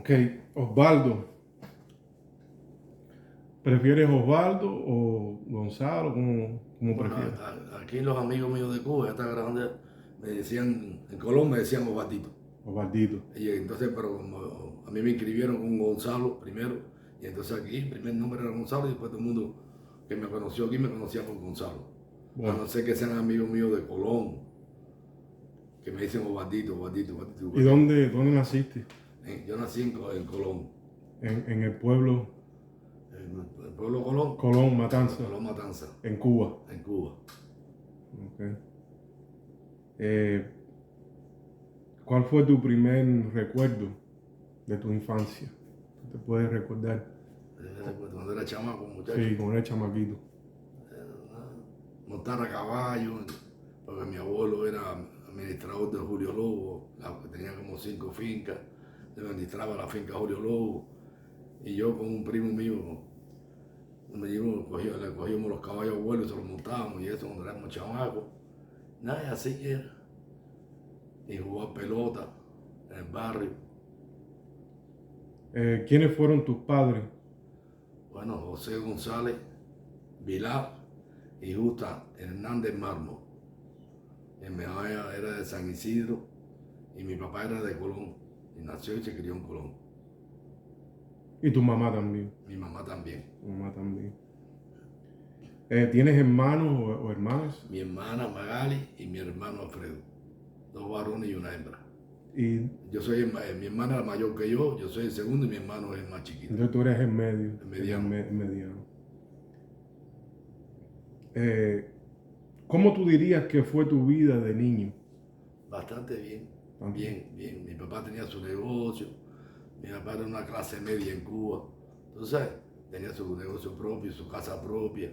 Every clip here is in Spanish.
Ok, Osvaldo. ¿Prefieres Osvaldo o Gonzalo? ¿Cómo Bueno, prefieres? aquí los amigos míos de Cuba, esta grande, me decían, en Colón me decían Osvaldito. Osvaldito. Y entonces, pero como a mí me inscribieron con Gonzalo primero, y entonces aquí el primer nombre era Gonzalo, y después todo el mundo que me conoció aquí me conocía por Gonzalo. A Bueno. no ser que sean amigos míos de Colón, que me dicen Osvaldito, Osvaldito, Osvaldito. ¿Y dónde naciste? Yo nací en Colón, En el pueblo en el pueblo Colón, Colón, Matanza, Colón Matanza, en Cuba. en Cuba. Okay. ¿Cuál fue tu primer recuerdo de tu infancia? ¿Te puedes recordar? Cuando era chamaco, muchacho. Sí, con el chamaquito. Montar a caballo, porque mi abuelo era administrador de Julio Lobo, tenía como 5 fincas, le administraba la finca Julio Lobo, y yo con un primo mío le cogíamos los caballos abuelos y se los montábamos, y eso cuando éramos chamacos. Nada, y así era. Y jugar pelota en el barrio. ¿Quiénes fueron tus padres? Bueno, José González Vilá y Justa Hernández Mármol. Mi mamá era de San Isidro y mi papá era de Colón. Y nació y se crió en Colón. Y tu mamá también. Mi mamá también. Tu mamá también. ¿Tienes hermanos o hermanas? Mi hermana Magali y mi hermano Alfredo. 2 varones y una hembra. Y Yo soy mi hermana es la mayor que yo soy el segundo y mi hermano es el más chiquito. entonces tú eres el medio. El mediano. El mediano. ¿Cómo tú dirías que fue tu vida de niño? Bastante bien. Bien. Mi papá tenía su negocio. Mi papá era una clase media en Cuba. Entonces, tenía su negocio propio, su casa propia.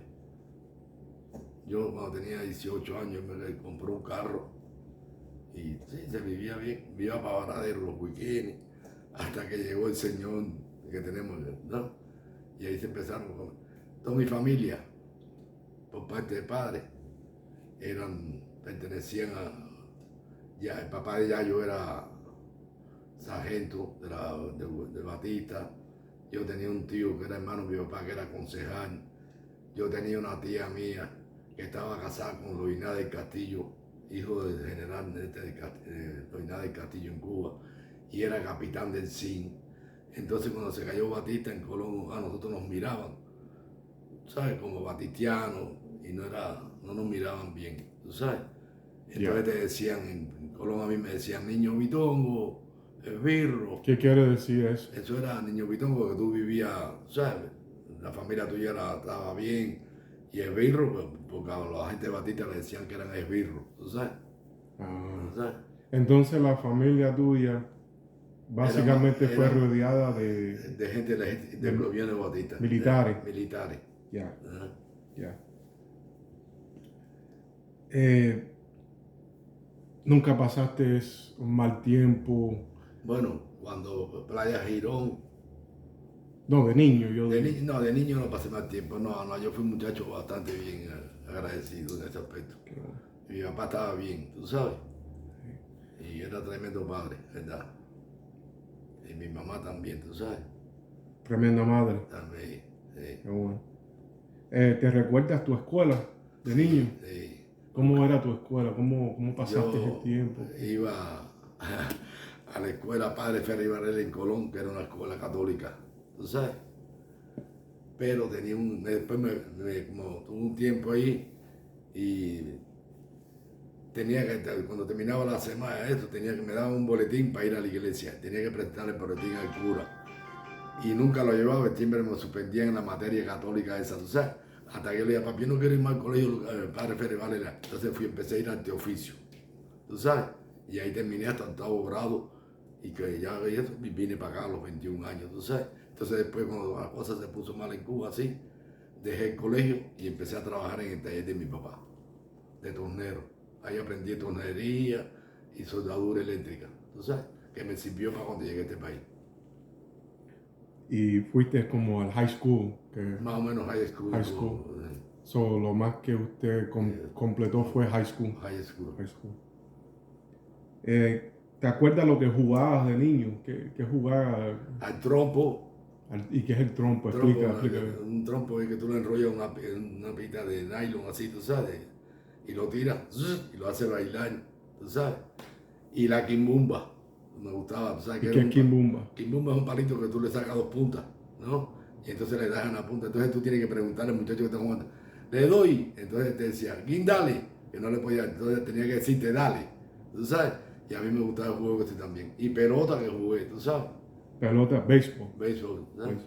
Yo cuando tenía 18 años me compró un carro y sí, se vivía bien, vivía para Varadero los weekends, hasta que llegó el señor que tenemos, ¿no? Y ahí se empezaron con toda mi familia, por parte de padre, pertenecían ya el papá de Yayo era sargento de Batista, yo tenía un tío que era hermano de mi papá que era concejal, yo tenía una tía mía que estaba casada con Loiná del Castillo, hijo del general Loiná del Castillo en Cuba, y era capitán del CIN. Entonces cuando se cayó Batista en Colón, a nosotros nos miraban, ¿sabes? Como batistianos, y no nos miraban bien, ¿tú sabes? Entonces te decían, en Colón a mí me decían niño bitongo, esbirro. ¿Qué quiere decir eso? Eso era niño bitongo, que tú vivías, ¿sabes? La familia tuya estaba bien. Y esbirro, pues, porque a la gente de Batista le decían que eran esbirros, ¿tú sabes? ¿Tú sabes? Entonces la familia tuya básicamente fue rodeada de gente del gobierno de Batista. Militares. Militares. Ya. Ya. ¿Nunca pasaste un mal tiempo? Bueno, cuando Playa Girón. No, de niño. De niño no pasé mal tiempo. No, yo fui un muchacho bastante bien agradecido en ese aspecto. Bueno. Mi papá estaba bien, tú sabes. Y era tremendo padre, ¿verdad? Y mi mamá también, tú sabes. Tremenda madre. También, sí. Qué bueno. ¿Te recuerdas tu escuela de niño? Sí. ¿Cómo era tu escuela? ¿Cómo pasaste el tiempo? Iba a la escuela Padre Ferry Varela en Colón, que era una escuela católica, tú sabes. Pero tenía después como tuve un tiempo ahí y tenía que, cuando terminaba la semana, me daban un boletín para ir a la iglesia, tenía que prestar el boletín al cura. Y nunca lo llevaba, siempre me suspendían en la materia católica esa, tú sabes. Hasta que yo le dije, papi, yo no quiero ir más al colegio, Padre Ferry Varela. Entonces empecé a ir ante oficio, tú sabes. Y ahí terminé hasta 8º grado y que ya vine para acá a los 21 años, tú sabes. Entonces después cuando la cosa se puso mal en Cuba, así, dejé el colegio y empecé a trabajar en el taller de mi papá, de tornero. Ahí aprendí tornería y soldadura eléctrica, tú sabes, que me sirvió para cuando llegué a este país. Y fuiste como al high school. Más o menos high school. High school. So, lo más que usted completó fue high school. High school. High school. ¿Te acuerdas lo que jugabas de niño? ¿Qué jugabas? Al trompo. ¿Y qué es el trompo? Trompo, Explica. un trompo es que tú lo enrollas en una pita de nylon así, tú sabes, y lo tiras y lo hace bailar, tú sabes. Y la quimbumba, me gustaba, tú sabes ¿Y que qué es quimbumba? Quimbumba es un palito que tú le sacas dos puntas, ¿no? Y entonces le das una punta, entonces tú tienes que preguntarle al muchacho que está jugando, le doy, entonces te decía, guindale, que no le podía, entonces tenía que decirte dale, tú sabes. Y a mí me gustaba el juego este también. Y pelota que jugué, tú sabes. Pelota, béisbol. Béisbol, ¿sabes?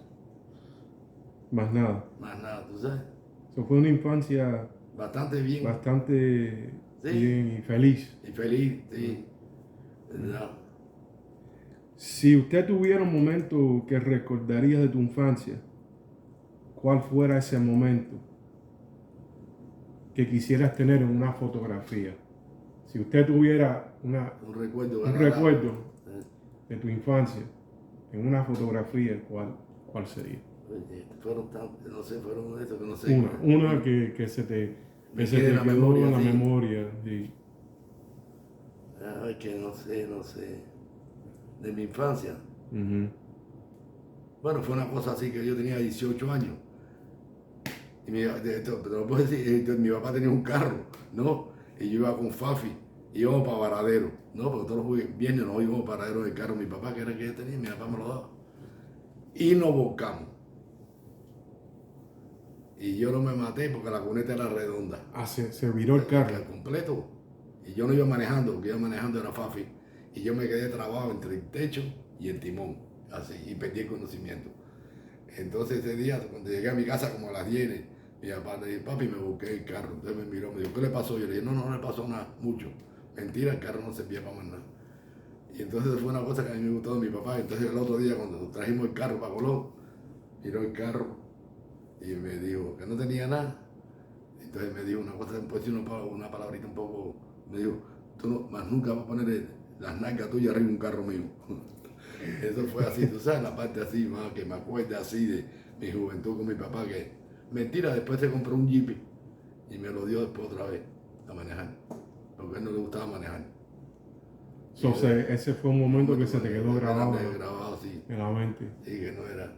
Más nada. Más nada, tú sabes. Eso fue una infancia Bastante bien. bastante Sí. bien y feliz. Y feliz, sí. ¿Verdad? Si usted tuviera un momento que recordaría de tu infancia, ¿cuál fuera ese momento que quisieras tener en una fotografía? Si usted tuviera un recuerdo, un recuerdo de tu infancia en una fotografía, ¿cuál sería? Fueron tantos, no sé, fueron estos que no sé. Una que se te quedó en la sí. memoria. Sí. Ay, que no sé. De mi infancia. Bueno, fue una cosa así que yo tenía 18 años. Y te lo puedo decir, mi papá tenía un carro, ¿no? Y yo iba con Fafi, y íbamos para Varadero, ¿no? Porque todos los viernes nos íbamos para Varadero del carro, mi papá, que era el que yo tenía, mi papá me lo daba. Y nos volcamos. Y yo no me maté porque la cuneta era redonda. Se viró el carro. Completo. Y yo no iba manejando, lo que iba manejando era Fafi. Y yo me quedé trabado entre el techo y el timón, así, y perdí el conocimiento. Entonces ese día, cuando llegué a mi casa como a las 10, mi papá le dijo, papi, me busqué el carro. Entonces me miró, me dijo, ¿qué le pasó? Yo le dije, no le pasó nada, mucho. Mentira, el carro no servía para más nada. Y entonces fue una cosa que a mí me gustó de mi papá. Entonces el otro día, cuando trajimos el carro para Colón, miró el carro y me dijo que no tenía nada. Entonces me dijo una cosa, pues una palabrita un poco, me dijo, tú no, más nunca vas a poner las nalgas tuyas arriba de un carro mío. Eso fue así, tú sabes, la parte así, más que me acuerda así de mi juventud con mi papá, que mentira, después se compró un Jeep y me lo dio después otra vez a manejar, porque a él no le gustaba manejar. Ese fue un momento que se te quedó grabado Sí, en la mente. Sí, que no era.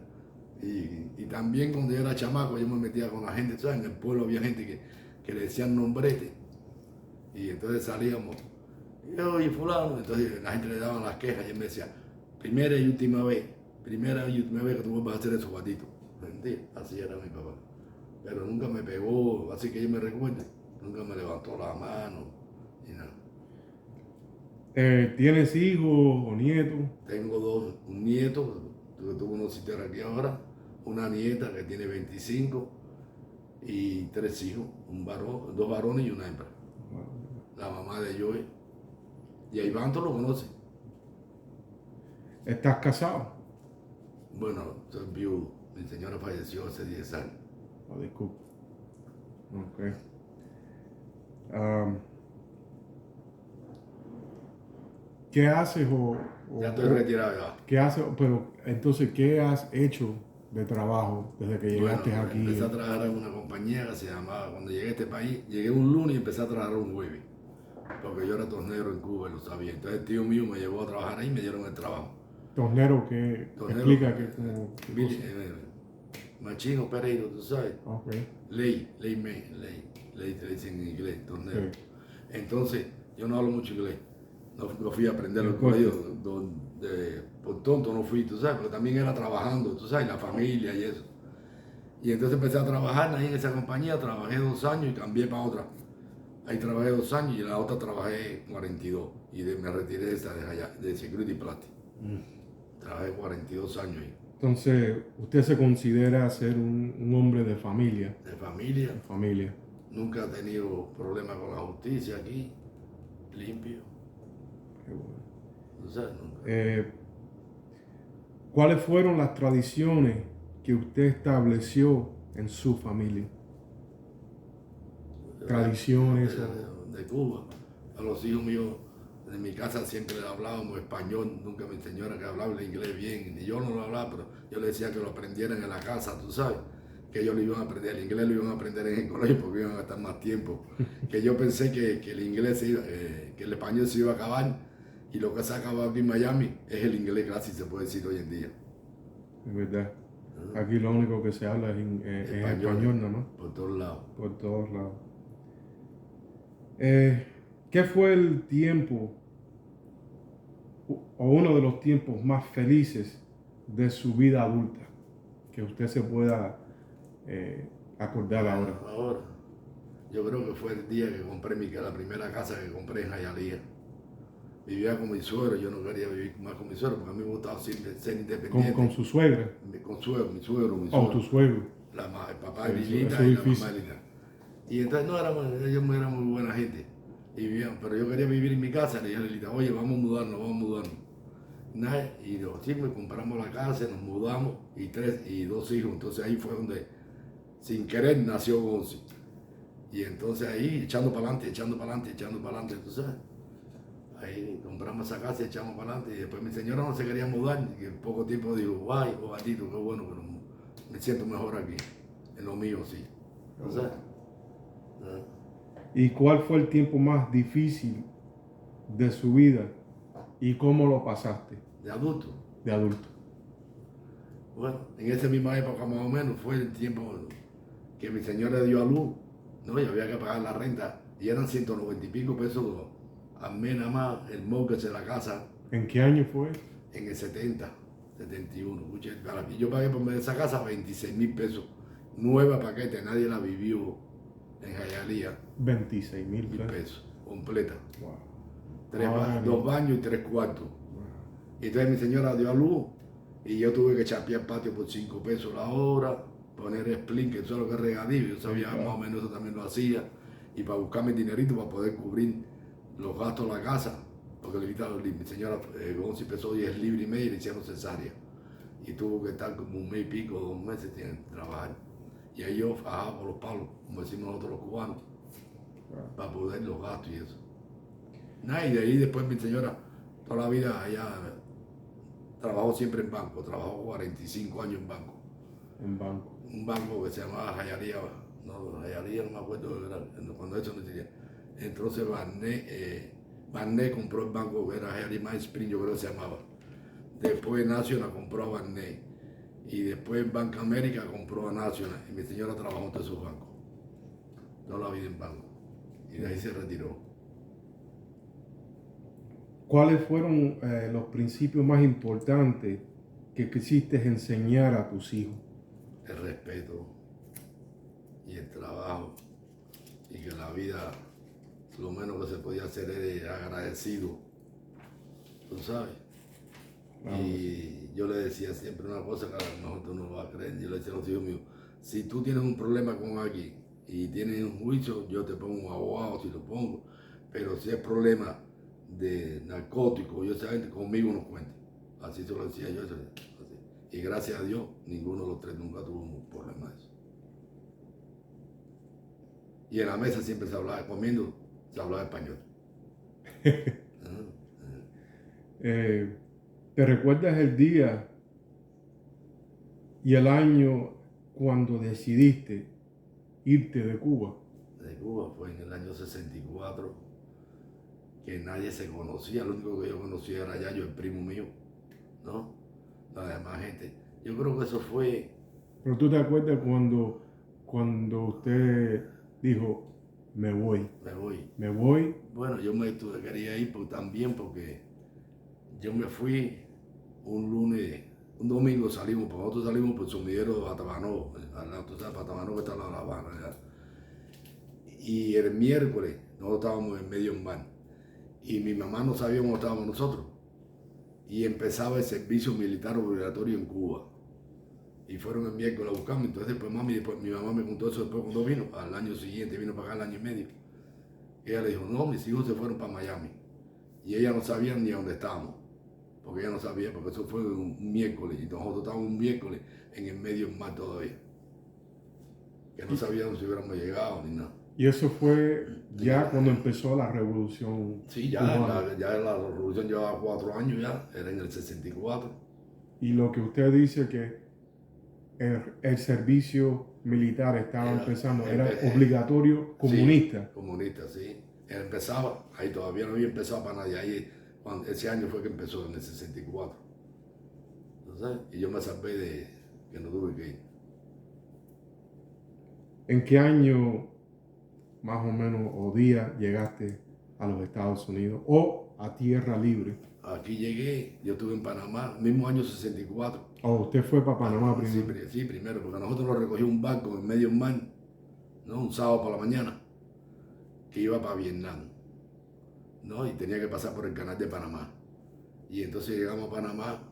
Y también cuando yo era chamaco, yo me metía con la gente, ¿sabes? En el pueblo había gente que le decían nombrete. Y entonces salíamos, yo y fulano, entonces la gente le daban las quejas y él me decía, primera y última vez que tú vuelvas a hacer eso, gatito. ¿Entendí? Así era mi papá. Pero nunca me pegó, así que yo me recuerdo, nunca me levantó la mano ni nada. ¿Tienes hijos o nietos? Tengo un nieto, que tú conociste aquí ahora, una nieta que tiene 25 y 3 hijos, dos varones y una hembra. La mamá de Joey. Y a Iván tú lo conoces. ¿Estás casado? Bueno, soy viudo. Mi señora falleció hace 10 años. Oh, disculpa. Ok. ¿Qué haces ya estoy retirado ya. ¿Qué haces? Pero entonces, ¿qué has hecho de trabajo desde que llegaste aquí? Empecé a trabajar en una compañía que se llamaba, cuando llegué a este país, llegué un lunes y empecé a trabajar un jueves. Porque yo era tornero en Cuba y lo sabía. Entonces el tío mío me llevó a trabajar ahí y me dieron el trabajo. ¿Tornero qué? Explica que como... Machino Pereiro, tú sabes. Okay. Ley te dicen en inglés, tornero. Sí. Entonces, yo no hablo mucho inglés. No fui a aprender al colegio por tonto no fui, tú sabes, pero también era trabajando, tú sabes, la familia y eso. Y entonces empecé a trabajar ahí en esa compañía, trabajé 2 años y cambié para otra. Ahí trabajé 2 años y en la otra trabajé 42 y me retiré de esa de Security Plastic. Trabajé 42 años ahí. Entonces, ¿usted se considera ser un hombre de familia? De familia. De familia. Nunca he tenido problemas con la justicia aquí, limpio. Qué bueno. O sea, nunca. ¿Cuáles fueron las tradiciones que usted estableció en su familia? Tradiciones. De Cuba. A los hijos míos, en mi casa siempre hablábamos español, nunca me enseñaron que hablaba el inglés bien, ni yo no lo hablaba, pero yo le decía que lo aprendieran en la casa, tú sabes, que ellos lo iban a aprender, el inglés lo iban a aprender en el colegio porque iban a gastar más tiempo, que yo pensé que el inglés que el español se iba a acabar Y lo que se ha acabado aquí en Miami es el inglés casi se puede decir hoy en día. Es verdad. Aquí lo único que se habla es español nada más. Por todos lados. Por todos lados. ¿Qué fue el tiempo o uno de los tiempos más felices de su vida adulta que usted se pueda acordar ahora? Yo creo que fue el día que compré la primera casa que compré en Hialeah. Vivía con mi suegro, yo no quería vivir más con mi suegro porque a mí me gustaba ser independiente. ¿Con su suegra? Con mi suegro. Oh, tu suegro. El papá de Eso Lilita es y difícil. la mamá de Lilita. Y entonces ellos eran muy buena gente. Pero yo quería vivir en mi casa, le dije a Lilita, oye, vamos a mudarnos. Nada, y sí, me compramos la casa, nos mudamos, y 2 hijos. Entonces ahí fue donde, sin querer, nació Gonzi. Y entonces ahí, echando para adelante, entonces ahí compramos esa casa y echamos para adelante. Y después mi señora no se quería mudar, y en poco tiempo dijo, guay, gatito, qué bueno, pero me siento mejor aquí, en lo mío, sí. Entonces, ¿y cuál fue el tiempo más difícil de su vida y cómo lo pasaste? de adulto. De adulto. Bueno, en esa misma época más o menos fue el tiempo que mi señora dio a luz, ¿no? Y había que pagar la renta, y eran 190 y pico pesos al mes nada más, el mortgage de la casa. ¿En qué año fue? En el 71. Y yo pagué por esa casa 26,000 pesos. Nueva paquete, nadie la vivió en Hialeah. 26,000 pesos, completa. Wow. 2 baños y 3 cuartos. Y entonces mi señora dio a luz y yo tuve que chapear el patio por 5 pesos la hora, poner splink, que eso es lo que es regadío. Yo sabía más o menos eso también lo hacía. Y para buscarme dinerito para poder cubrir los gastos de la casa. Porque mi señora Gonzi empezó 10 libras y medio y le hicieron cesárea. Y tuvo que estar como 1 mes y pico, 2 meses tienen que trabajar. Y ahí yo fajaba por los palos, como decimos nosotros los cubanos, para poder los gastos y eso. Nada, y de ahí después mi señora, toda la vida ella trabajó siempre en banco, trabajó 45 años en banco. En banco. Un banco que se llamaba Hialeah, Hialeah no me acuerdo, cuando eso no existía. Entonces Barnett compró el banco que era Hialeah Spring, yo creo que se llamaba. Después National compró a Barnett. Y después Bank América compró a National. Y mi señora trabajó en todos esos bancos. Toda la vida en banco. Y de ahí se retiró. ¿Cuáles fueron los principios más importantes que quisiste enseñar a tus hijos? El respeto y el trabajo. Y que la vida, lo menos que se podía hacer era agradecido. ¿Tú sabes? Y yo le decía siempre una cosa que a lo mejor tú no lo vas a creer. Yo le decía a los hijos míos, si tú tienes un problema con alguien y tienes un juicio, yo te pongo un abogado si lo pongo. Pero si es problema de narcóticos, yo sé, conmigo no cuente. Así se lo decía yo. Así. Y gracias a Dios, ninguno de los 3 nunca tuvo un problema de eso. Y en la mesa siempre se hablaba, comiendo, se hablaba español. ¿Te recuerdas el día y el año cuando decidiste irte de Cuba? De Cuba fue en el año 64, que nadie se conocía, lo único que yo conocía era Yayo, el primo mío, ¿no? La demás gente. Yo creo que eso fue... Pero tú te acuerdas cuando usted dijo, me voy. Me voy. Bueno, yo quería ir también porque yo me fui un domingo salimos, pues nosotros salimos por Sumidero de Batabanó, tú sabes, Batabanó que está en La Habana, ¿verdad? Y el miércoles nosotros estábamos en medio en mar y mi mamá no sabía cómo estábamos nosotros y empezaba el servicio militar obligatorio en Cuba y fueron el miércoles a buscarme. Entonces después mi mamá me contó eso después cuando vino, al año siguiente vino para acá, al año y medio. Ella le dijo, no, mis hijos se fueron para Miami y ella no sabía ni a dónde estábamos, porque ella no sabía, porque eso fue un miércoles y nosotros estábamos un miércoles en el medio en mar todavía, que no sabíamos si hubiéramos llegado ni nada. Y eso fue ya cuando empezó la revolución. Sí, ya la revolución llevaba 4 años ya, era en el 64. Y lo que usted dice que el servicio militar estaba empezando, era obligatorio comunista. Sí, comunista, sí. Él empezaba, ahí todavía no había empezado para nadie, ahí Ese año fue que empezó, en el 64. ¿Sabes? Y yo me salvé de que no tuve que ir. ¿En qué año, más o menos, o día llegaste a los Estados Unidos o a tierra libre? Aquí llegué, yo estuve en Panamá, mismo año 64. ¿O usted fue para Panamá primero? Sí, primero, porque a nosotros nos recogió un barco en medio del mar, ¿no? Un sábado por la mañana, que iba para Vietnam, ¿no? Y tenía que pasar por el canal de Panamá. Y entonces llegamos a Panamá.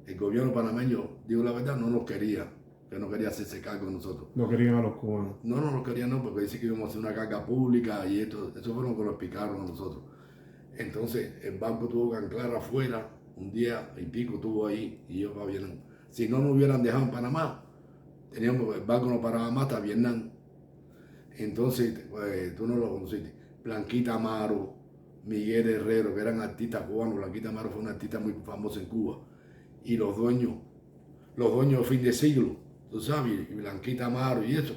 El gobierno panameño, digo la verdad, no nos quería, que no quería hacerse cargo de nosotros. No querían a los cubanos. No nos querían, no, porque dice que íbamos a hacer una carga pública y esto, eso fue lo que nos explicaron a nosotros. Entonces el barco tuvo que anclar afuera, un día y pico estuvo ahí y yo para Vietnam. Si no nos hubieran dejado en Panamá, el barco no paraba más hasta Vietnam. Entonces, pues, tú no lo conociste, Blanquita Amaro, Miguel Herrero, que eran artistas cubanos. Blanquita Amaro fue una artista muy famosa en Cuba. Y los dueños de fin de siglo, tú sabes, y Blanquita Amaro y eso,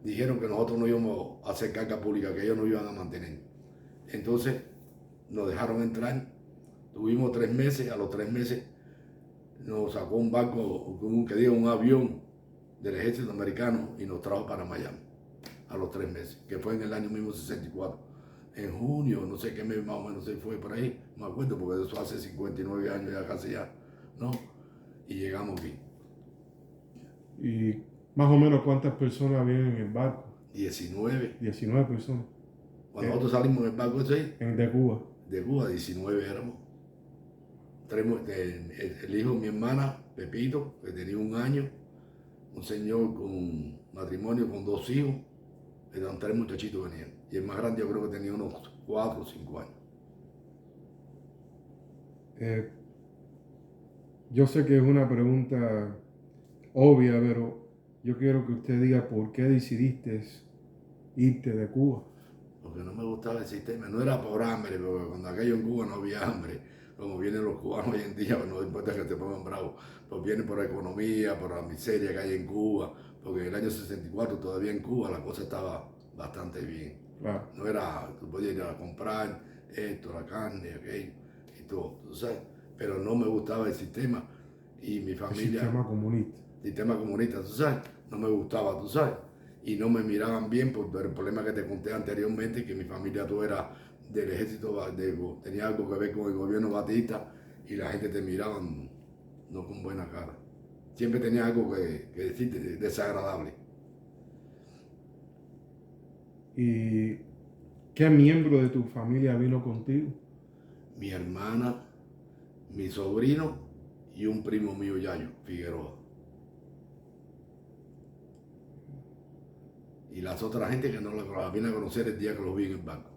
dijeron que nosotros no íbamos a hacer carga pública, que ellos nos iban a mantener. Entonces nos dejaron entrar, tuvimos 3 meses, a los 3 meses nos sacó un barco, un avión del ejército americano y nos trajo para Miami, a los 3 meses, que fue en el año mismo 64. En junio, no sé qué mes más o menos se fue por ahí, no me acuerdo, porque eso hace 59 años ya casi ya, ¿no? Y llegamos aquí. ¿Y más o menos cuántas personas vienen en el barco? 19. 19 personas. Cuando nosotros salimos en el barco ese, De Cuba. de Cuba, 19 éramos. El hijo de mi hermana, Pepito, que tenía 1 año, un señor con matrimonio con 2 hijos, eran 3 muchachitos que venían. Y el más grande yo creo que tenía unos 4 o 5 años. Yo sé que es una pregunta obvia, pero yo quiero que usted diga por qué decidiste irte de Cuba. Porque no me gustaba el sistema, no era por hambre, porque cuando aquello en Cuba no había hambre, como vienen los cubanos hoy en día, no importa que te pongan bravo, pues viene por la economía, por la miseria que hay en Cuba, porque en el año 64 todavía en Cuba la cosa estaba bastante bien. Claro. No era, tú podías ir a comprar esto, la carne, aquello y todo, tú sabes, pero no me gustaba el sistema y mi familia... El sistema comunista. Sistema comunista, tú sabes, no me gustaba, tú sabes, y no me miraban bien por el problema que te conté anteriormente, que mi familia tú era del ejército, tenía algo que ver con el gobierno batista y la gente te miraba no con buena cara. Siempre tenía algo que decirte desagradable. ¿Y qué miembro de tu familia vino contigo? Mi hermana, mi sobrino y un primo mío, Yayo Figueroa. Y las otras gente que no la vine a conocer el día que los vi en el banco.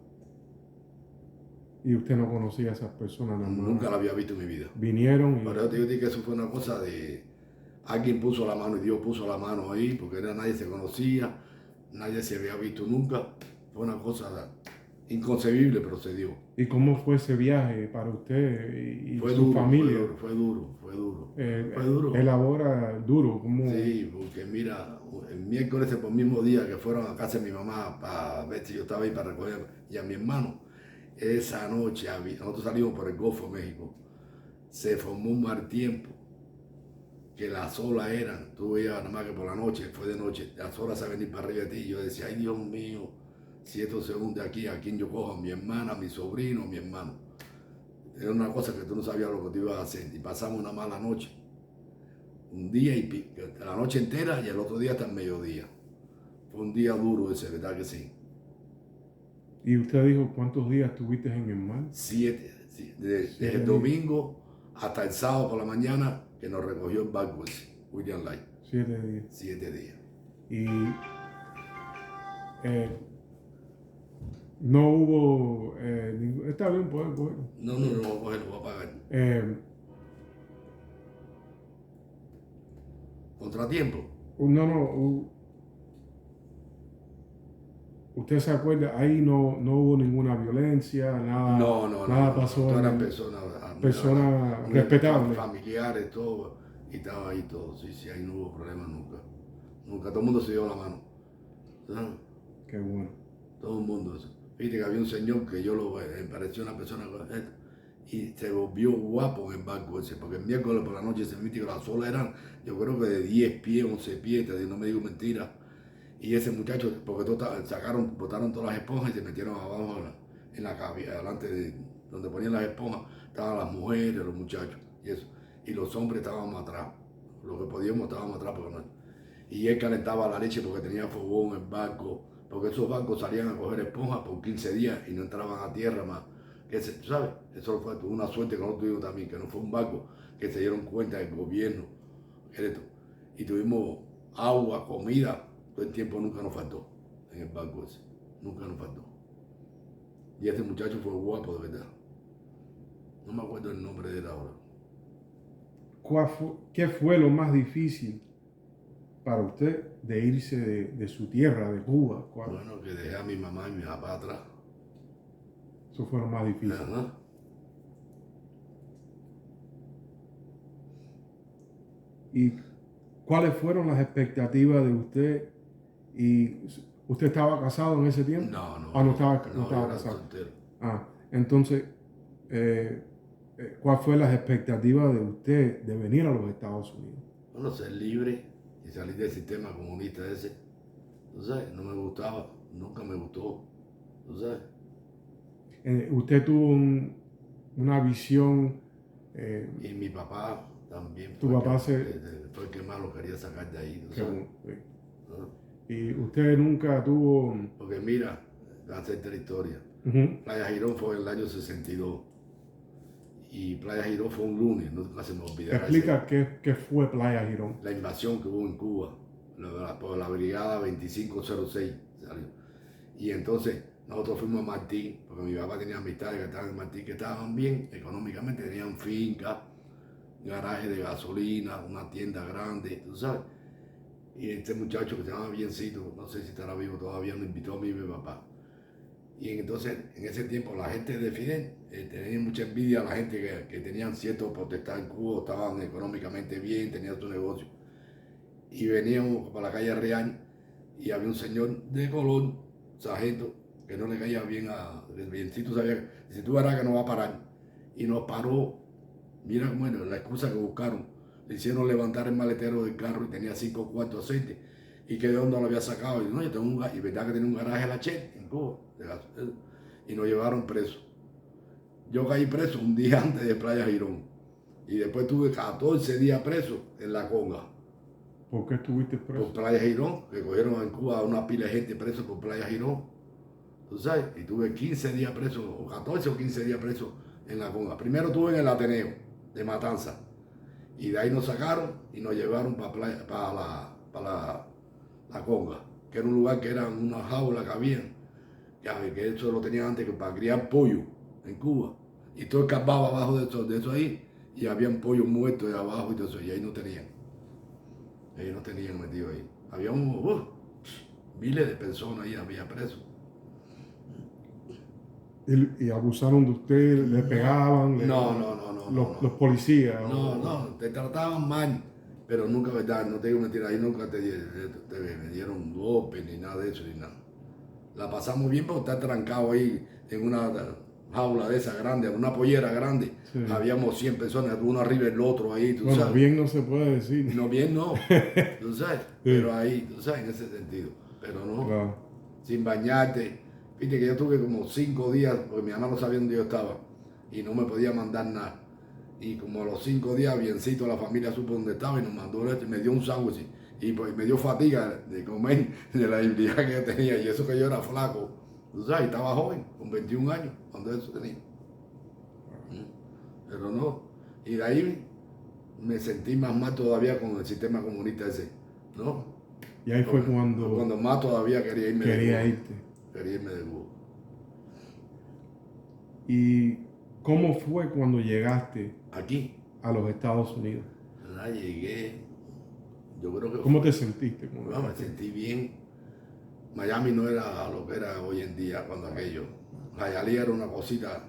¿Y usted no conocía a esas personas? Nunca la había visto en mi vida. Vinieron y... Por eso te digo que eso fue una cosa de... Alguien puso la mano y Dios puso la mano ahí, porque nadie se conocía, nadie se había visto nunca. Fue una cosa inconcebible, pero se dio. ¿Y cómo fue ese viaje para usted y fue su duro, familia? Fue duro. Fue duro. Elabora duro. ¿Cómo? Sí, porque mira, el miércoles, por el mismo día que fueron a casa de mi mamá para ver si yo estaba ahí para recoger y a mi hermano, esa noche nosotros salimos por el Golfo de México, se formó un mal tiempo, que las olas eran, tú veías nada más que por la noche, fue de noche, las olas se venir para arriba de ti, y yo decía, ay Dios mío, si esto se hunde aquí, ¿a quién yo cojo? ¿A mi hermana, a mi sobrino, a mi hermano? Era una cosa que tú no sabías lo que te ibas a hacer, y pasamos una mala noche. Un día y pico, la noche entera y el otro día hasta el mediodía. Fue un día duro ese, ¿verdad que sí? ¿Y usted dijo cuántos días estuviste en el mar? 7, desde el domingo hasta el sábado por la mañana que nos recogió el barco ese, William Light. 7 días. 7 días. Y no hubo... está bien, pueden cogerlo. No, lo voy a coger, lo voy a pagar. ¿Contratiempo? No. ¿Usted se acuerda? Ahí no hubo ninguna violencia, nada. Nada pasó. Eran personas respetables. Familiares, todo. Y estaba ahí todo. Sí, ahí no hubo problema nunca. Nunca. Todo el mundo se dio la mano. ¿Sabes? Qué bueno. Todo el mundo. Fíjate que había un señor que me pareció una persona correcta. y se volvió guapo en el barco ese, porque el miércoles por la noche se mítico, las olas eran, yo creo que de 10 pies, 11 pies, no me digo mentira. Y ese muchacho, porque botaron todas las esponjas y se metieron abajo en la cabina, delante de donde ponían las esponjas, estaban las mujeres, los muchachos y eso. Y los hombres estábamos atrás, lo que podíamos estábamos atrás, porque no. Y él calentaba la leche porque tenía fogón en el barco, porque esos barcos salían a coger esponjas por 15 días y no entraban a tierra más. ¿Sabes? Eso fue una suerte que nosotros tuvimos también, que no fue un barco que se dieron cuenta del gobierno. Y tuvimos agua, comida, todo el tiempo nunca nos faltó en el barco ese, nunca nos faltó. Y este muchacho fue guapo de verdad. No me acuerdo el nombre de él ahora. ¿Qué fue lo más difícil para usted de irse de su tierra, de Cuba? Bueno, que dejé a mi mamá y mi papá atrás. Eso fue lo más difícil. Ajá. ¿Y cuáles fueron las expectativas de usted? ¿Y usted estaba casado en ese tiempo? No, no. No estaba yo casado. Soltero. Entonces, ¿cuál fue las expectativas de usted de venir a los Estados Unidos? Bueno, ser libre y salir del sistema comunista ese. Tú sabes, no me gustaba, nunca me gustó. Tú sabes. Usted tuvo una visión. Y mi papá también. Tu papá fue el que más lo quería sacar de ahí. ¿Tú sabes? Sí. Y usted nunca tuvo. Porque mira, voy a hacerte la historia. Playa Girón fue en el año 62. Y Playa Girón fue un lunes, nunca se me olvidará. Explica qué fue Playa Girón. La invasión que hubo en Cuba, por la brigada 2506 salió. Y entonces nosotros fuimos a Martín, porque mi papá tenía amistades que estaban en Martín, que estaban bien económicamente, tenían finca, garaje de gasolina, una tienda grande, tú sabes. Y este muchacho que se llama Biencito, no sé si estará vivo todavía, me invitó a mí y mi papá. Y entonces, en ese tiempo, la gente de Fidel tenía mucha envidia a la gente que tenían cierto potestad en Cuba, estaban económicamente bien, tenían su negocio. Y veníamos para la calle Real y había un señor de color, sargento, que no le caía bien el Biencito, sabía que si tú verás que no va a parar. Y nos paró, mira cómo era la excusa que buscaron. Le hicieron levantar el maletero del carro y tenía 5 cuartos de aceite. ¿Y que de dónde lo había sacado? Y no, yo tengo y verdad que tenía un garaje la Che en Cuba. Y nos llevaron presos. Yo caí preso un día antes de Playa Girón. Y después tuve 14 días preso en la Conga. ¿Por qué estuviste preso? Por Playa Girón, que cogieron en Cuba a una pila de gente preso por Playa Girón. ¿Tú sabes? Y tuve 15 días preso, o 14 o 15 días preso en la Conga. Primero estuve en el Ateneo de Matanza. Y de ahí nos sacaron y nos llevaron para la Conga, que era un lugar que eran una jaula que habían, que eso lo tenían antes que para criar pollo en Cuba. Y todo escapaba abajo de eso ahí, y habían pollos muertos de abajo y todo eso, y ahí no tenían. Ellos no tenían metido ahí. Había miles de personas ahí, había presos. Y abusaron de usted, le pegaban. No. Los policías. No, te trataban mal, pero nunca, verdad, no te digo mentira, ahí nunca te me dieron golpes ni nada de eso, ni nada. La pasamos bien porque estar trancado ahí en una jaula de esa grande, una pollera grande. Sí. Habíamos 100 personas, uno arriba del otro ahí, tú sabes. Bien no se puede decir. No, bien no, tú sabes, sí. Pero ahí, tú sabes, en ese sentido, pero no, claro. Sin bañarte. Fíjate que yo tuve como 5 días, porque mi mamá no sabía dónde yo estaba y no me podía mandar nada. Y como a los 5 días, Biencito, la familia supo dónde estaba y nos mandó esto y me dio un sándwich. Y pues me dio fatiga de comer, de la debilidad que yo tenía. Y eso que yo era flaco, tú sabes, estaba joven, con 21 años, cuando eso tenía. Pero no. Y de ahí me sentí más mal todavía con el sistema comunista ese, ¿no? Y ahí fue cuando más todavía quería irme de Cuba. Quería irme de Cuba. ¿Y cómo fue cuando llegaste aquí a los Estados Unidos? Llegué, yo creo que... ¿Cómo te sentiste? Me sentí bien. Miami no era lo que era hoy en día cuando aquello. Hialeah era una cosita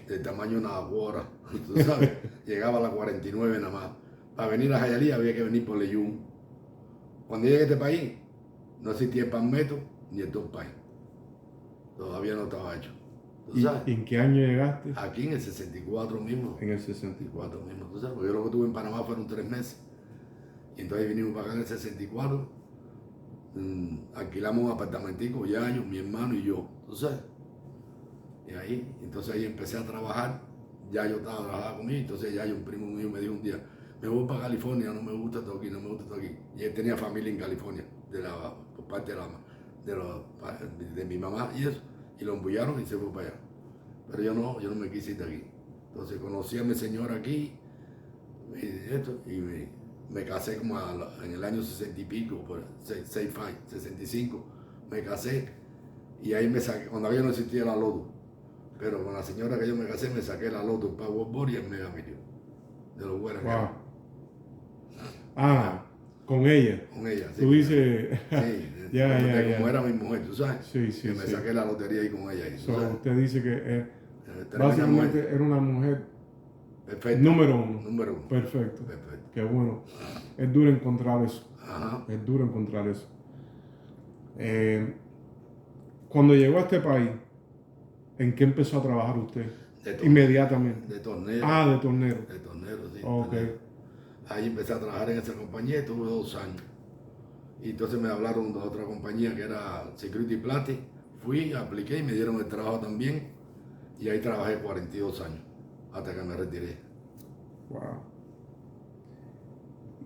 del tamaño de una guara, tú sabes. Llegaba a la 49 nada más. Para venir a Hialeah había que venir por Leyún. Cuando llegué a este país, no existía el Palmetto ni el Turnpike. Todavía no estaba hecho. ¿tú sabes? ¿Y en qué año llegaste? Aquí en el 64 mismo. En el 64. 64 mismo, ¿tú sabes? Porque yo lo que estuve en Panamá fueron 3 meses. Y entonces vinimos para acá en el 64. Alquilamos un apartamentico, Yayo, mi hermano y yo, ¿tú sabes? Y ahí, entonces ahí empecé a trabajar. Ya yo estaba trabajando conmigo, entonces ya un primo mío me dijo un día, me voy para California, no me gusta todo aquí, no me gusta todo aquí. Y él tenía familia en California, por parte de mi mamá y eso. Y lo embullaron y se fue para allá. Pero yo no me quise ir de aquí. Entonces conocí a mi señora aquí, y me casé como en el año 60 y pico, por 65, me casé. Y ahí me saqué, cuando yo no existía la loto. Pero con la señora que yo me casé me saqué la loto, el Powerball y el Mega Million. De los buenos que eran. Con ella. Con ella, sí. Tú dices... Sí, ya. Como era mi mujer, tú sabes. Sí. Que me saqué la lotería ahí con ella. Usted dice que básicamente era una mujer perfecta. Número uno. Perfecto. Qué bueno. Es duro encontrar eso. Ajá. Es duro encontrar eso. Cuando llegó a este país, ¿en qué empezó a trabajar usted? Inmediatamente. De tornero. De tornero. De tornero, sí. Ok. Ahí empecé a trabajar en esa compañía y tuve 2 años. Y entonces me hablaron de otra compañía que era Security Plastic. Fui, apliqué y me dieron el trabajo también. Y ahí trabajé 42 años, hasta que me retiré. Wow.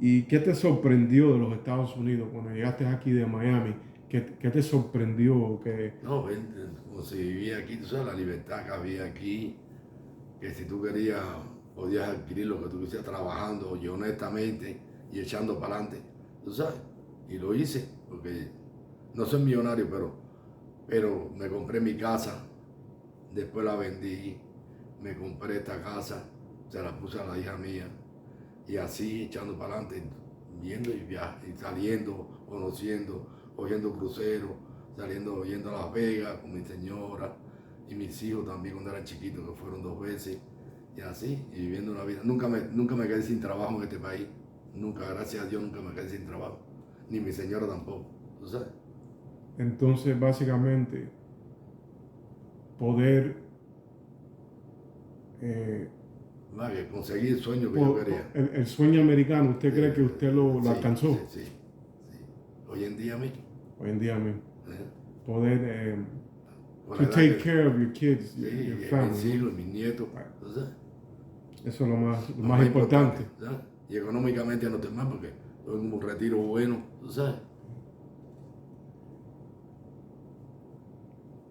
¿Y qué te sorprendió de los Estados Unidos cuando llegaste aquí de Miami? ¿Qué te sorprendió? No, como se vivía aquí, tú sabes, la libertad que había aquí, que si tú querías, podías adquirir lo que tú quisieras trabajando y honestamente y echando para adelante, tú sabes. Y lo hice, porque no soy millonario, pero me compré mi casa, después la vendí, me compré esta casa, se la puse a la hija mía, y así echando para adelante, viendo y saliendo, conociendo, cogiendo cruceros, yendo a Las Vegas con mi señora y mis hijos también cuando eran chiquitos, que fueron 2 veces, y así, y viviendo una vida. Nunca me quedé sin trabajo en este país, nunca, gracias a Dios, nunca me quedé sin trabajo, ni mi señora tampoco, ¿tú sabes? Entonces, básicamente, poder que conseguí el sueño que yo quería. El sueño americano, ¿usted cree que usted lo alcanzó? Sí. Hoy en día mismo. Poder to take care of your kids, your family. Mis hijos, mis nietos. Eso es lo más importante. Y económicamente no estoy mal porque estoy en un retiro bueno, ¿tú sabes?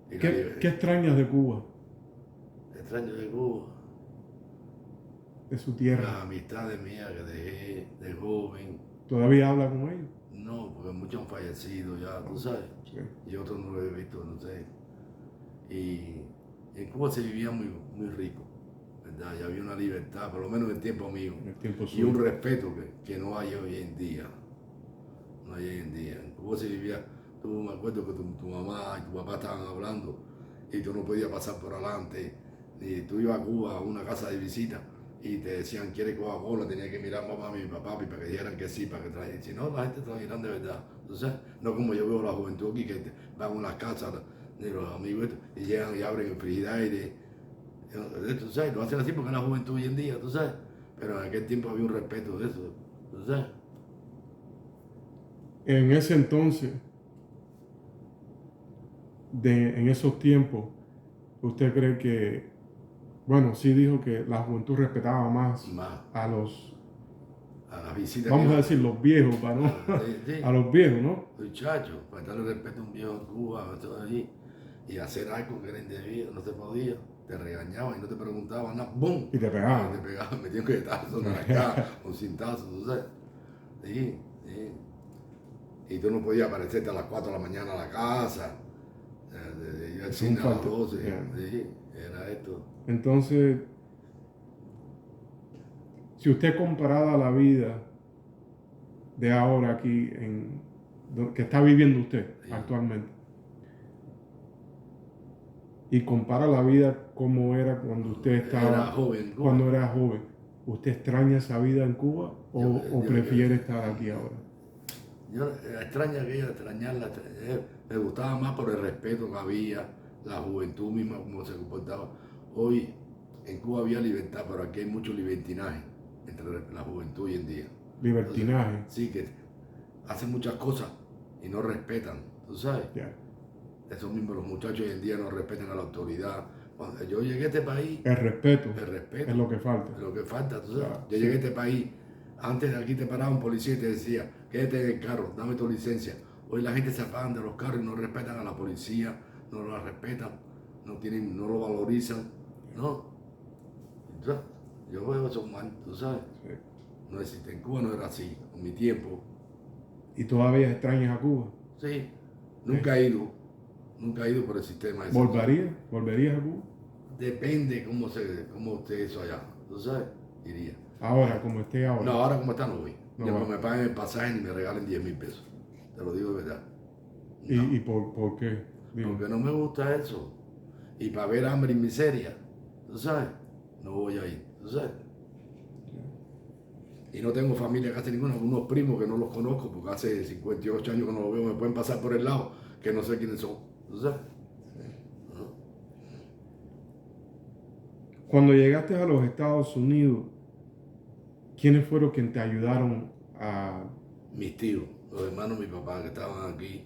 ¿Qué extrañas de Cuba? Extraño de Cuba. De su tierra. Las amistades mías que dejé de joven. ¿Todavía habla con ellos? No, porque muchos han fallecido ya, tú sabes. Sí. Y otros no los he visto, no sé. Y en Cuba se vivía muy rico, ¿verdad? Y había una libertad, por lo menos en el tiempo mío. Y un respeto que no hay hoy en día. No hay hoy en día. En Cuba se vivía, me acuerdo que tu mamá y tu papá estaban hablando y tú no podías pasar por adelante. Y tú ibas a Cuba a una casa de visita y te decían, ¿quieres Coca-Cola? Tenía que mirar mamá y mi papá para que dijeran que sí, para que trajeran. Si no, la gente está mirando de verdad. Entonces, no como yo veo la juventud aquí que van a unas casas de los amigos y llegan y abren el frigidaire. Tú sabes, lo hacen así porque es la juventud hoy en día, tú sabes. Pero en aquel tiempo había un respeto de eso, tú sabes. En ese entonces, en esos tiempos, ¿usted cree que, bueno, sí dijo que la juventud respetaba más a las visitas? Vamos a decir los viejos, sí. A los viejos, ¿no? Muchachos, para darle respeto a un viejo en Cuba, todo allí, y hacer algo que era indebido, no se podía, te regañaban y no te preguntaban nada, ¡bum! Y te pegaban. Metían que tazo en la cara, un cintazo, tú sabes. Sí. Y tú no podías aparecerte a las 4 de la mañana a la casa, ir al cine a las 12, sí, era esto. Entonces, si usted comparaba la vida de ahora aquí, que está viviendo usted actualmente, y compara la vida como era cuando usted estaba joven, cuando era joven, ¿usted extraña esa vida en Cuba o prefiere estar aquí ahora? Yo extrañarla, me gustaba más por el respeto que había, la juventud misma, cómo se comportaba. Hoy en Cuba había libertad, pero aquí hay mucho libertinaje entre la juventud hoy en día. Libertinaje. Entonces, sí, que hacen muchas cosas y no respetan, ¿tú sabes? Yeah. Esos mismos los muchachos hoy en día no respetan a la autoridad. Cuando yo llegué a este país, el respeto es lo que falta. Es lo que falta, tú sabes. Claro, Yo llegué a este país, antes de aquí te paraba un policía y te decía, quédate en el carro, dame tu licencia. Hoy la gente se apagan de los carros y no respetan a la policía, no la respetan, no lo valorizan, ¿no? Entonces, yo veo eso mal, tú sabes. Sí. No existe, en Cuba no era así, en mi tiempo. ¿Y todavía extrañas a Cuba? Sí, nunca he ido por el sistema. ¿Volverías a Cuba? Depende cómo esté eso allá, tú sabes, iría. Ahora, como esté ahora. No, ahora como está no voy. No Ya va. no me paguen el pasaje ni me regalen 10.000 pesos. Te lo digo de verdad. No, ¿Y por qué? Dime. porque no me gusta eso. Y para ver hambre y miseria, tú sabes, no voy a ir, tú sabes. Y no tengo familia casi ninguna, unos primos que no los conozco porque hace 58 años que no los veo, me pueden pasar por el lado que no sé quiénes son, tú sabes. ¿No? Cuando llegaste a los Estados Unidos, ¿quiénes fueron quienes te ayudaron a...? Mis tíos, los hermanos de mi papá que estaban aquí,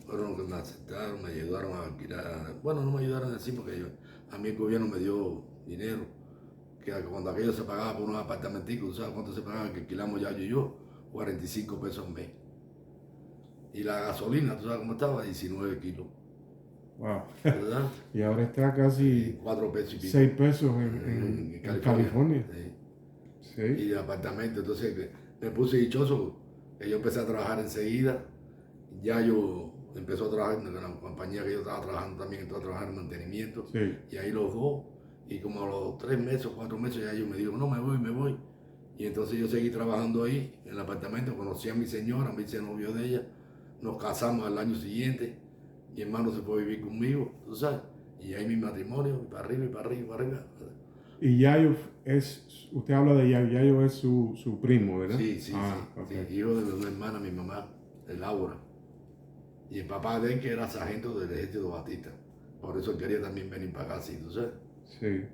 fueron los que me aceptaron, me ayudaron a alquilar. Bueno, no me ayudaron así porque a mí el gobierno me dio dinero, que cuando aquello se pagaba por unos apartamenticos, ¿sabes cuánto se pagaba? Que alquilamos ya yo, 45 pesos al mes. Y la gasolina, ¿tú sabes cómo estaba? 19 kilos. Wow. ¿Verdad? Y ahora está casi 4 pesos y pico. 6 pesos en California. Sí. Sí. Y de apartamento, entonces me puse dichoso, que yo empecé a trabajar enseguida. Ya yo empecé a trabajar en la compañía que yo estaba trabajando también, estaba trabajando en mantenimiento. Sí. Y ahí los dos, y como a los 3 meses o 4 meses ya yo me digo, no, me voy. Y entonces yo seguí trabajando ahí, en el apartamento, conocí a mi señora, me hice novio de ella, nos casamos al año siguiente, mi hermano se fue a vivir conmigo, tú sabes, y ahí mi matrimonio, y para arriba, y para arriba, y para arriba. Y Yayo usted habla de Yayo, Yayo es su primo, ¿verdad? Sí, sí, okay. sí, hijo de una hermana, mi mamá, de Laura. Y el papá de él que era sargento del ejército Batista. Por eso él quería también venir para acá, ¿sí? ¿Tú sabes? Sí.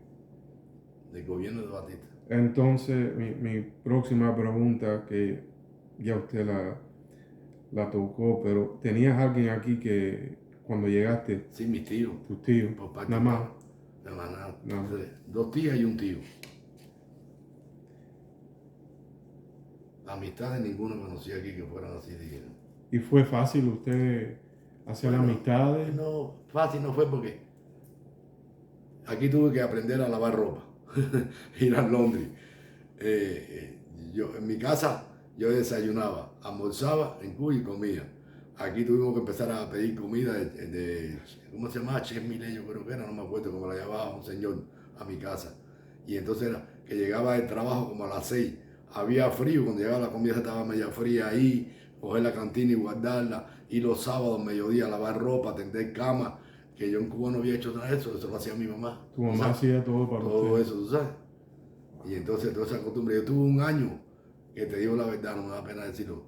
Del gobierno de Batista. Entonces, mi próxima pregunta, que ya usted la tocó, pero ¿tenías alguien aquí que cuando llegaste? Sí, mis tíos. ¿Tus tíos? Por parte Nada más. Nada. No. 2 tías y un tío. Amistades ninguna conocí aquí que fueran así de... ¿Y fue fácil usted hacer amistades? No, fácil no fue porque aquí tuve que aprender a lavar ropa, ir a Londres. Yo en mi casa yo desayunaba, almorzaba en Cuba y comía. Aquí tuvimos que empezar a pedir comida ¿cómo se llamaba? Chef Millet, yo creo que era, no me acuerdo cómo la llamaba un señor a mi casa. Y entonces era que llegaba del trabajo como a las 6, había frío, cuando llegaba la comida estaba media fría ahí, coger la cantina y guardarla, y los sábados, mediodía, lavar ropa, tender cama, que yo en Cuba no había hecho nada de eso, eso lo hacía mi mamá. Tu mamá hacía todo para usted. Todo eso, tú sabes. Y entonces toda esa costumbre, yo tuve un año, que te digo la verdad, no me da pena decirlo,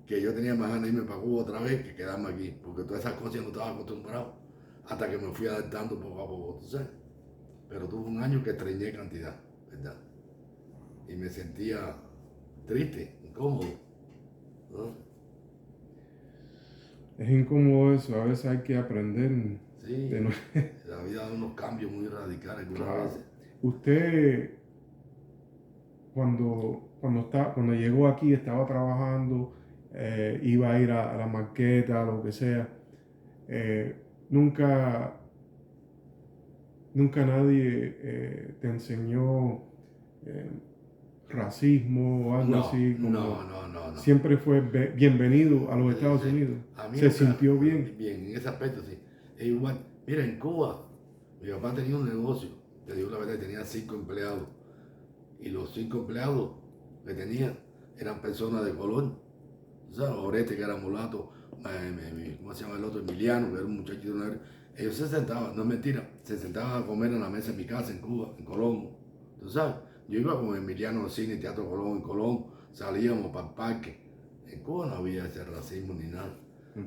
que yo tenía más ganas de irme para Cuba otra vez que quedarme aquí, porque todas esas cosas yo no estaba acostumbrado, hasta que me fui adaptando poco a poco, tú sabes. Pero tuve un año que extrañé cantidad, ¿verdad? Y me sentía triste, incómodo, ¿no? Es incómodo eso, a veces hay que aprender. Sí, la vida da unos cambios muy radicales algunas veces. Usted, cuando llegó aquí, estaba trabajando, iba a ir a la marqueta, lo que sea. Nunca nadie te enseñó racismo o algo así. No. Siempre fue bienvenido a los Estados Unidos. Se sintió bien. Bien, en ese aspecto sí. Es igual. Mira, en Cuba, mi papá tenía un negocio, te digo la verdad, tenía 5 empleados. Y los 5 empleados que tenía eran personas de color. ¿Sabes? Oreste, que era mulato, ¿cómo se llama el otro? Emiliano, que era un muchachito negro. Ellos se sentaban, no es mentira, se sentaban a comer en la mesa en mi casa en Cuba, en Colón. ¿Tú sabes? Yo iba con Emiliano al cine, Teatro Colón, en Colón, salíamos para el parque. En Cuba no había ese racismo ni nada.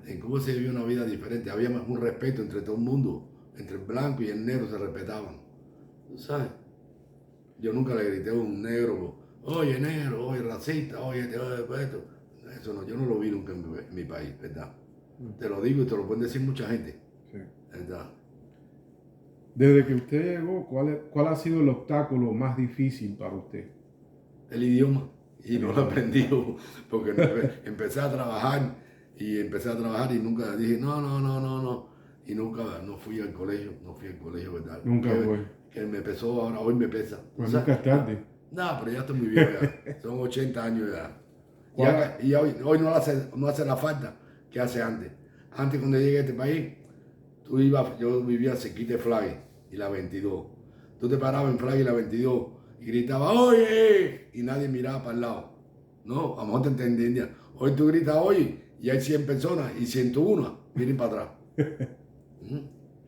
En Cuba se vivía una vida diferente, había un respeto entre todo el mundo, entre el blanco y el negro se respetaban. ¿Tú sabes? Yo nunca le grité a un negro, oye negro, oye racista, oye esto. Eso no, yo no lo vi nunca en mi país, ¿verdad? Te lo digo y te lo pueden decir mucha gente, Sí. ¿verdad? Desde que usted llegó, ¿cuál ha sido el obstáculo más difícil para usted? El idioma. Y no lo aprendí porque empecé a trabajar y nunca dije, no. Y nunca, no fui al colegio, ¿verdad? Nunca fue. Que me pesó, ahora hoy me pesa. Pues nunca es tarde. No, pero ya estoy muy viejo ya. Son 80 años ya. Y hoy no hace la falta que hace antes. Antes cuando llegué a este país, yo vivía cerquita de Flag y la 22. Tú te parabas en Flag y la 22 y gritabas, oye, y nadie miraba para el lado. No, a lo mejor te entendía. Hoy tú gritas, oye, y hay 100 personas y 101 vienen para atrás.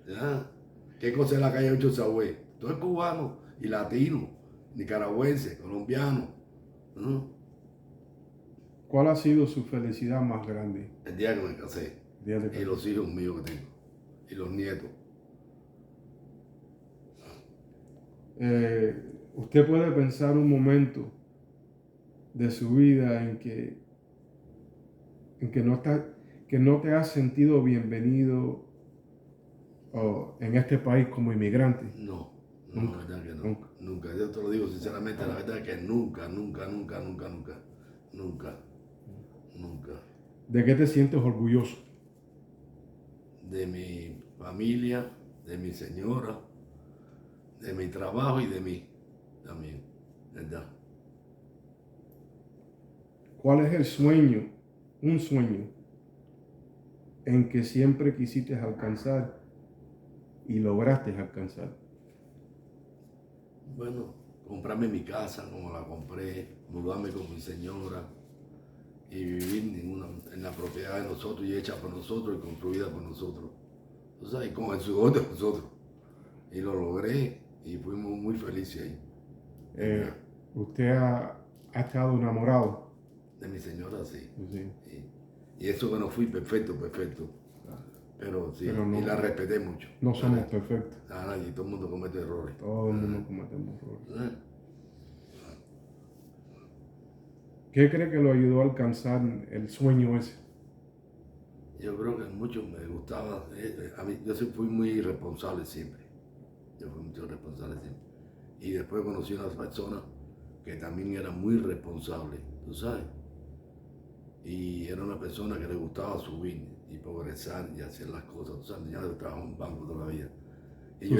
¿Ya? ¿Qué cosa es la calle 8 Sagüey? Todo es cubano y latino, nicaragüense, colombiano. ¿Cuál ha sido su felicidad más grande? El día que me casé. Y los hijos míos que tengo. Y los nietos. Usted puede pensar un momento de su vida en que no te has sentido bienvenido en este país como inmigrante. No, la verdad que no. Nunca. Yo te lo digo sinceramente, la verdad que nunca. ¿De qué te sientes orgulloso? De mi familia, de mi señora, de mi trabajo y de mí también, ¿verdad? ¿Cuál es el sueño, un sueño, en que siempre quisiste alcanzar y lograste alcanzar? Bueno, comprarme mi casa como la compré, mudarme con mi señora y vivir en la propiedad de nosotros y hecha por nosotros y construida por nosotros. O sea, y con el sudor de nosotros. Y lo logré y fuimos muy felices ahí. ¿Usted ha estado enamorado? De mi señora, sí. Sí. Y eso que no fui perfecto. Pero sí, no, y la respeté mucho. No somos perfectos. Y todo el mundo comete errores. Todo el mundo cometemos errores. ¿Qué cree que lo ayudó a alcanzar el sueño ese? Yo creo que mucho me gustaba. Yo fui muy irresponsable siempre. Y después conocí a una persona que también era muy responsable, tú sabes. Y era una persona que le gustaba subir y progresar y hacer las cosas. Tú sabes, ya trabajaba en un banco toda la vida. Y yo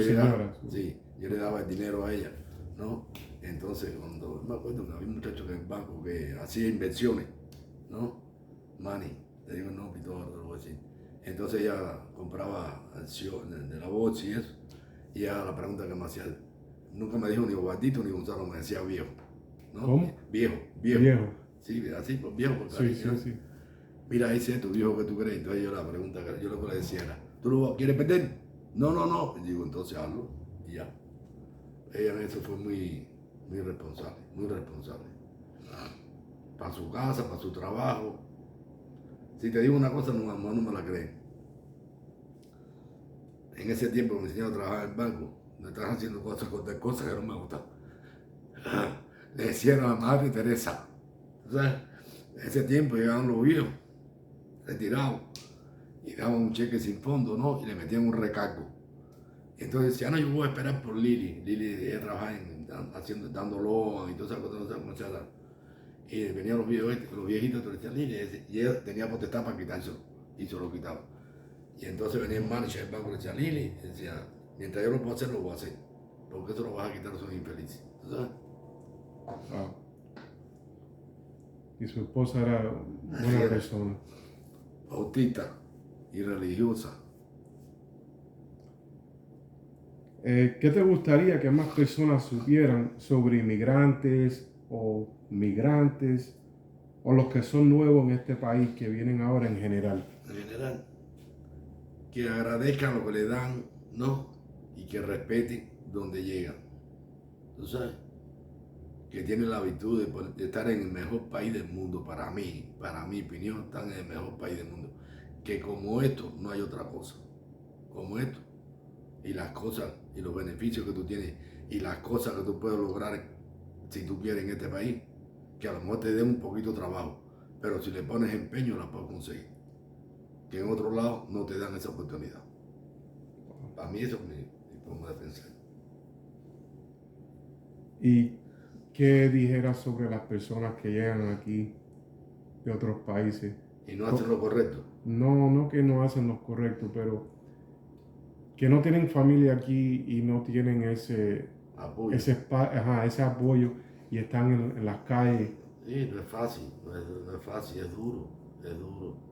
le daba el dinero a ella, ¿no? Entonces, cuando me acuerdo que había un muchacho en el banco que hacía inversiones, ¿no? Manny, te digo el nombre y todo, te lo voy a decir. Entonces ella compraba acciones de la bolsa y eso. Y ella la pregunta que me hacía, nunca me dijo ni Guardito ni Gonzalo, me decía viejo, ¿no? ¿Cómo? Viejo. Sí, así, pues viejo, por cariño. Sí. Mira, ese es tu viejo que tú crees. Entonces yo la pregunta, yo lo que le decía era, ¿tú lo quieres perder? No. Y digo, entonces hazlo y ya. Ella en eso fue muy responsable, muy responsable. Para su casa, para su trabajo. Si te digo una cosa, no me la creen. En ese tiempo me enseñaron a trabajar en el banco, me estaban haciendo cosas que no me gustaban. Le decían a la Madre Teresa. O sea, en ese tiempo llegaban los viejos, retirados, y daban un cheque sin fondo, ¿no? Y le metían un recargo. Y entonces decían, no, yo voy a esperar por Lili. Lili, ella trabajaba dando loan y todas esas cosas, y venían los viejitos, te decían Lili, y ella tenía potestad para quitárselo, y se lo quitaba. Y entonces venía el manager del banco y le decía, Lili, decía, mientras yo lo puedo hacer, lo voy a hacer. Porque eso lo vas a quitar, son infelices. ¿Sabes? Wow. Y su esposa era buena persona. Autista y religiosa. ¿Qué te gustaría que más personas supieran sobre inmigrantes o migrantes o los que son nuevos en este país que vienen ahora en general? En general, que agradezcan lo que le dan, ¿no? Y que respeten donde llegan. ¿Tú sabes? Que tienen la virtud de estar en el mejor país del mundo, para mi opinión, están en el mejor país del mundo. Que como esto no hay otra cosa. Como esto y las cosas y los beneficios que tú tienes y las cosas que tú puedes lograr si tú quieres en este país, que a lo mejor te den un poquito de trabajo, pero si le pones empeño las puedes conseguir. Que en otro lado no te dan esa oportunidad. Para mí eso es mi forma de pensar. ¿Y qué dijeras sobre las personas que llegan aquí de otros países? Y no hacen lo correcto. No que no hacen lo correcto, pero que no tienen familia aquí y no tienen ese apoyo, ese apoyo y están en las calles. Sí, no es fácil, no es fácil, es duro.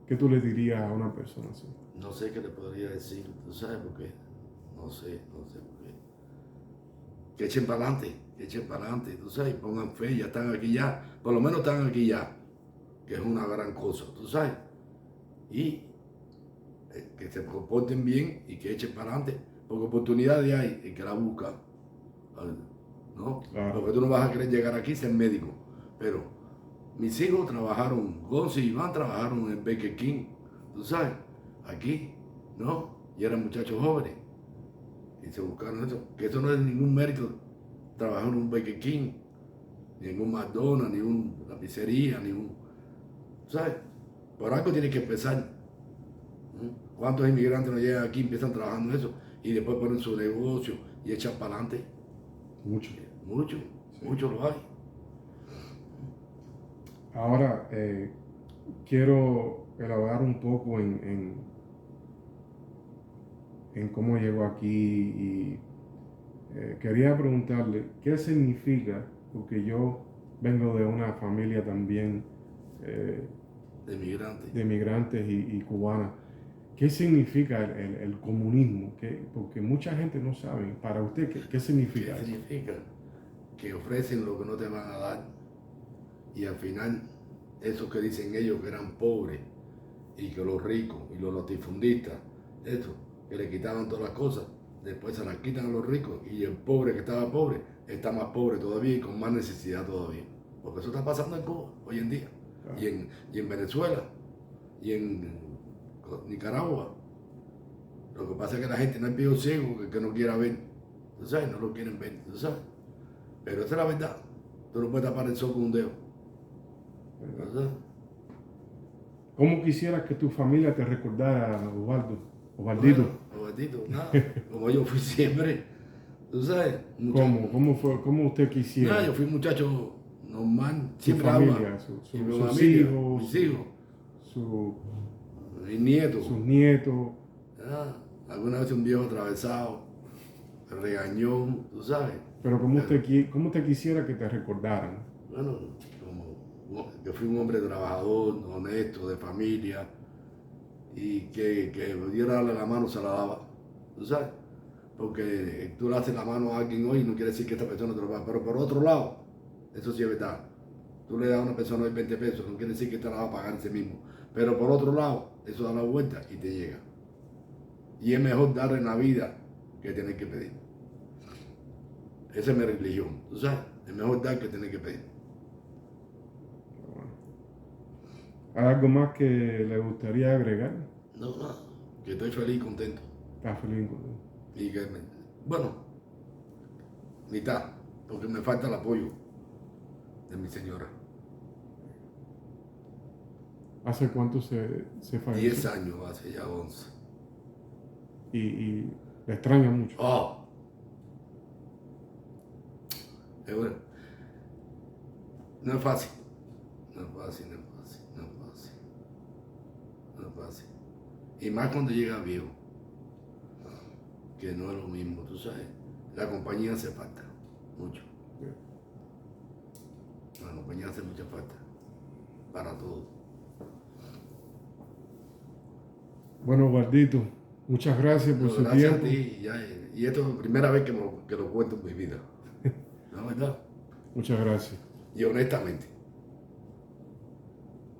¿Qué tú le dirías a una persona así? No sé qué le podría decir, ¿tú sabes por qué? No sé por qué. Que echen para adelante, tú sabes, pongan fe, ya están aquí ya, por lo menos están aquí ya, que es una gran cosa, tú sabes. Y que se comporten bien y que echen para adelante, porque oportunidades hay, el que la busca, ¿no? Claro. Porque tú no vas a querer llegar aquí y ser médico, pero mis hijos trabajaron, Gonzi y Iván trabajaron en Burger King, tú sabes, aquí, ¿no? Y eran muchachos jóvenes. Y se buscaron eso, que eso no es ningún mérito trabajar en un Burger King, ni en un McDonald's, ni en una pizzería, ni un... ¿Sabes? Por algo tiene que empezar. ¿Cuántos inmigrantes no llegan aquí, empiezan trabajando en eso y después ponen su negocio y echan para adelante? Muchos lo hay. Ahora, quiero elaborar un poco en cómo llegó aquí y quería preguntarle qué significa, porque yo vengo de una familia también de migrantes y cubanas. ¿Qué significa el comunismo? Porque mucha gente no sabe. Para usted, ¿qué significa eso? Significa que ofrecen lo que no te van a dar y al final esos que dicen ellos que eran pobres y que los ricos y los latifundistas, eso, que le quitaban todas las cosas, después se las quitan a los ricos y el pobre que estaba pobre está más pobre todavía y con más necesidad todavía. Porque eso está pasando en Cuba hoy en día, claro. y en Venezuela y en Nicaragua. Lo que pasa es que la gente no es pío ciego que no quiera ver, tú sabes, no lo quieren ver, tú sabes. Pero esa es la verdad. Tú no puedes tapar el sol con un dedo. ¿Verdad? ¿Cómo quisieras que tu familia te recordara, Osvaldito? Osvaldito, nada. Como yo fui siempre, tú sabes. ¿Cómo usted quisiera? Nada, yo fui muchacho normal, siempre familia, sus hijos, mis hijos, mis nietos. Sus nietos. Alguna vez un viejo atravesado, regañón, tú sabes. Pero ¿cómo usted quisiera que te recordaran? Bueno, yo fui un hombre trabajador, honesto, de familia, y que pudiera darle la mano, se la daba, tú sabes, porque tú le haces la mano a alguien hoy no quiere decir que esta persona te lo va, pero por otro lado, eso sí es verdad, tú le das a una persona hoy 20 pesos, no quiere decir que te la va a pagar ese mismo, pero por otro lado, eso da la vuelta y te llega. Y es mejor dar en la vida que tener que pedir. Esa es mi religión, tú sabes, es mejor dar que tener que pedir. ¿Hay algo más que le gustaría agregar? No, nada, que estoy feliz y contento. ¿Estás feliz y contento? Y que, bueno, mitad, porque me falta el apoyo de mi señora. ¿Hace cuánto se falleció? 10 años, hace ya 11. Y le extraña mucho. Oh. Bueno, no es fácil. Y más cuando llega viejo, que no es lo mismo, tú sabes. La compañía hace falta, mucho. La compañía hace mucha falta, para todos. Bueno, Osvaldito, muchas gracias por su tiempo. Gracias a ti, y esto es la primera vez que lo cuento en mi vida. ¿La verdad? Muchas gracias. Y honestamente.